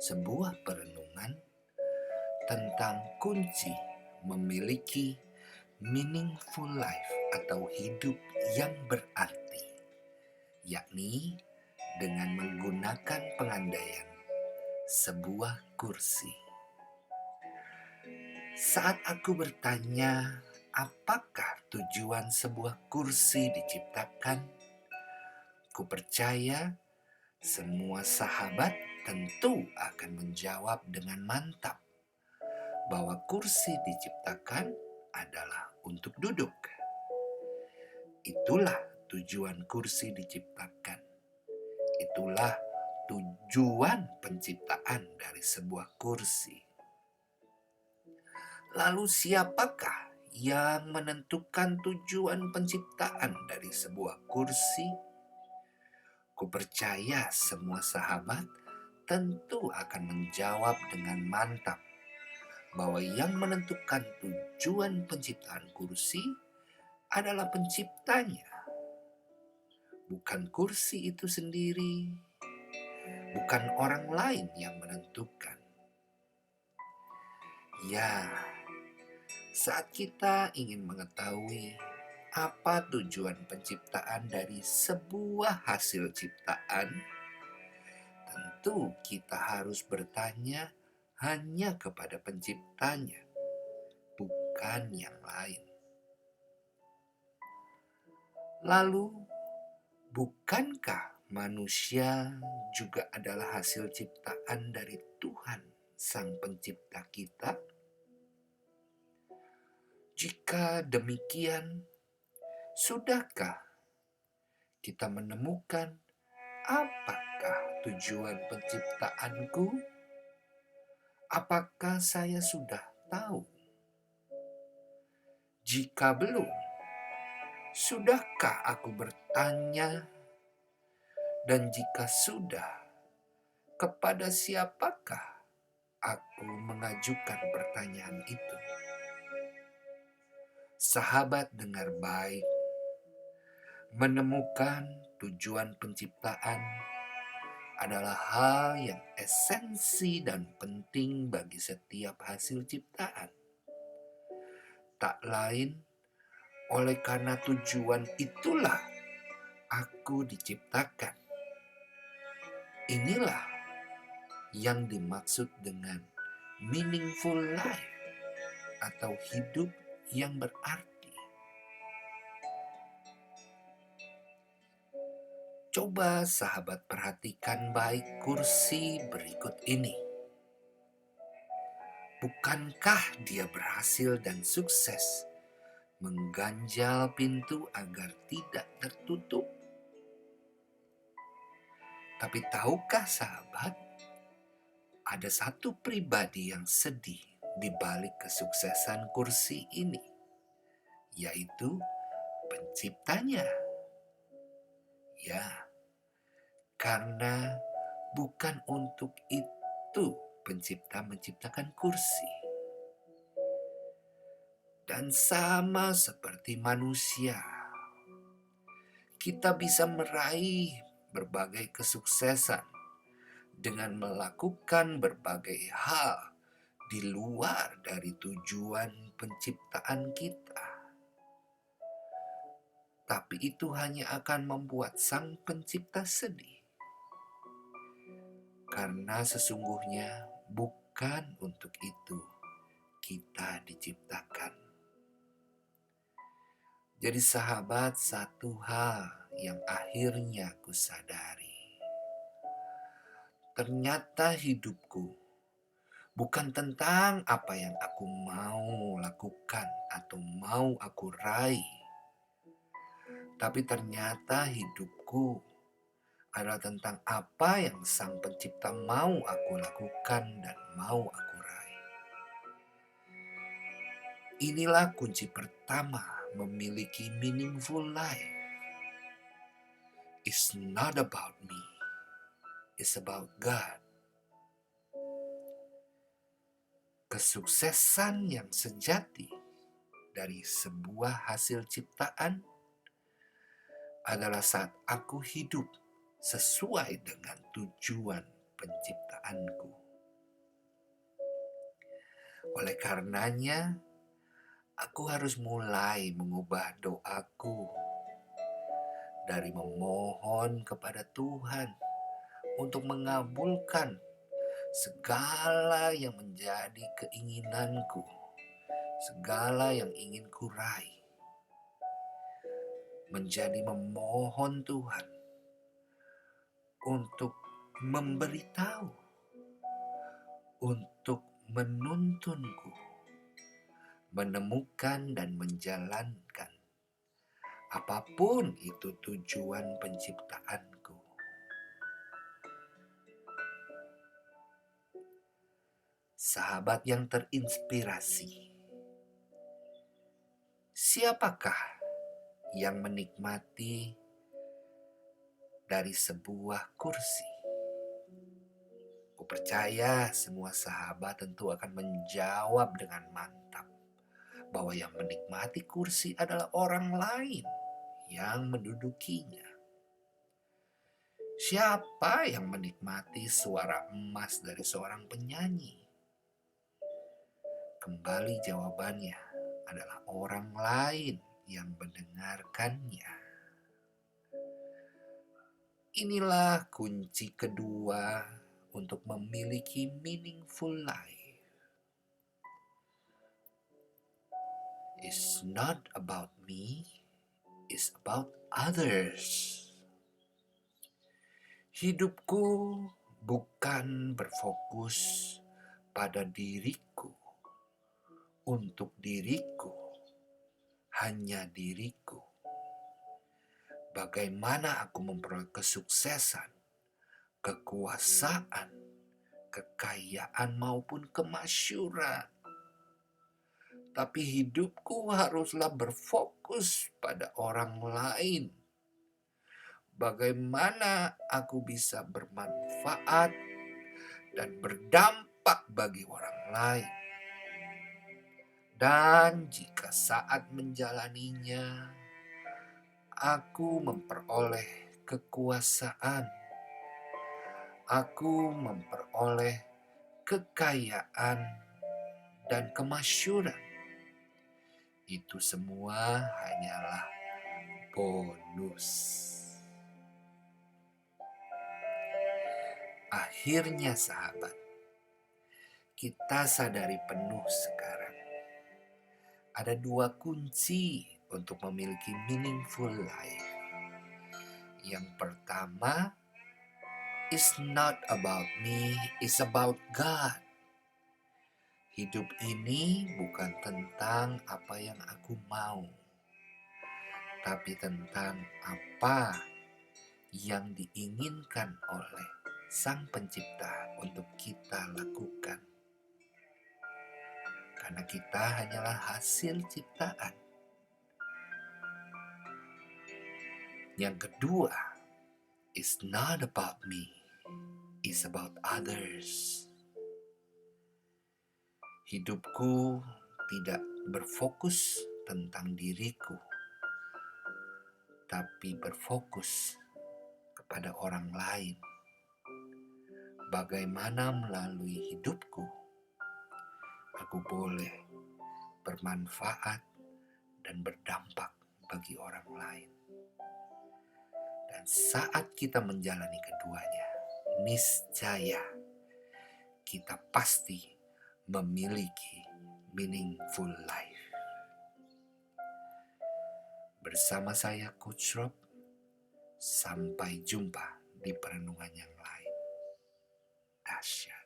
sebuah perenungan tentang kunci memiliki meaningful life atau hidup yang berarti, yakni dengan menggunakan pengandaian sebuah kursi. Saat aku bertanya, apakah tujuan sebuah kursi diciptakan? Ku percaya semua sahabat tentu akan menjawab dengan mantap bahwa kursi diciptakan adalah untuk duduk. Itulah tujuan kursi diciptakan. Itulah tujuan penciptaan dari sebuah kursi. Lalu siapakah yang menentukan tujuan penciptaan dari sebuah kursi? Kupercaya semua sahabat tentu akan menjawab dengan mantap bahwa yang menentukan tujuan penciptaan kursi adalah penciptanya, bukan kursi itu sendiri, bukan orang lain yang menentukan. Ya, saat kita ingin mengetahui apa tujuan penciptaan dari sebuah hasil ciptaan, tentu kita harus bertanya hanya kepada penciptanya, bukan yang lain. Lalu, bukankah manusia juga adalah hasil ciptaan dari Tuhan, Sang Pencipta kita? Jika demikian, sudahkah kita menemukan apakah tujuan penciptaanku? Apakah saya sudah tahu? Jika belum, sudahkah aku bertanya? Dan jika sudah, kepada siapakah aku mengajukan pertanyaan itu? Sahabat, dengar baik. Menemukan tujuan penciptaan adalah hal yang esensi dan penting bagi setiap hasil ciptaan. Tak lain, oleh karena tujuan itulah aku diciptakan. Inilah yang dimaksud dengan meaningful life atau hidup yang berarti. Coba sahabat perhatikan baik kursi berikut ini. Bukankah dia berhasil dan sukses mengganjal pintu agar tidak tertutup? Tapi tahukah sahabat, ada satu pribadi yang sedih di balik kesuksesan kursi ini, yaitu penciptanya. Ya, karena bukan untuk itu pencipta menciptakan kursi. Dan sama seperti manusia, kita bisa meraih berbagai kesuksesan dengan melakukan berbagai hal di luar dari tujuan penciptaan kita. Tapi itu hanya akan membuat sang pencipta sedih. Karena sesungguhnya bukan untuk itu kita diciptakan. Jadi sahabat, satu hal yang akhirnya ku sadari. Ternyata hidupku bukan tentang apa yang aku mau lakukan atau mau aku raih. Tapi ternyata hidupku adalah tentang apa yang Sang Pencipta mau aku lakukan dan mau aku raih. Inilah kunci pertama memiliki meaningful life. It's not about me. It's about God. Kesuksesan yang sejati dari sebuah hasil ciptaan adalah saat aku hidup sesuai dengan tujuan penciptaanku. Oleh karenanya, aku harus mulai mengubah doaku dari memohon kepada Tuhan untuk mengabulkan segala yang menjadi keinginanku, segala yang ingin kurai, menjadi memohon Tuhan untuk memberitahu, untuk menuntunku, menemukan dan menjalankan apapun itu tujuan penciptaanku. Sahabat yang terinspirasi, siapakah yang menikmati dari sebuah kursi? Aku percaya semua sahabat tentu akan menjawab dengan mantap bahwa yang menikmati kursi adalah orang lain yang mendudukinya. Siapa yang menikmati suara emas dari seorang penyanyi? Kembali jawabannya adalah orang lain yang mendengarkannya. Inilah kunci kedua untuk memiliki meaningful life. It's not about me, it's about others. Hidupku bukan berfokus pada diriku, untuk diriku, hanya diriku. Bagaimana aku memperoleh kesuksesan, kekuasaan, kekayaan maupun kemasyhuran. Tapi hidupku haruslah berfokus pada orang lain. Bagaimana aku bisa bermanfaat dan berdampak bagi orang lain. Dan jika saat menjalaninya, aku memperoleh kekuasaan, aku memperoleh kekayaan dan kemasyhuran, itu semua hanyalah bonus. Akhirnya sahabat, kita sadari penuh sekarang. Ada dua kunci untuk memiliki meaningful life. Yang pertama, it's not about me, it's about God. Hidup ini bukan tentang apa yang aku mau, tapi tentang apa yang diinginkan oleh Sang Pencipta untuk kita lakukan. Karena kita hanyalah hasil ciptaan. Yang kedua, it's not about me, it's about others. Hidupku tidak berfokus tentang diriku, tapi berfokus kepada orang lain. Bagaimana melalui hidupku, aku boleh bermanfaat dan berdampak bagi orang lain. Dan saat kita menjalani keduanya, niscaya kita pasti memiliki meaningful life. Bersama saya Coach Rob, sampai jumpa di perenungan yang lain. Dahsyat.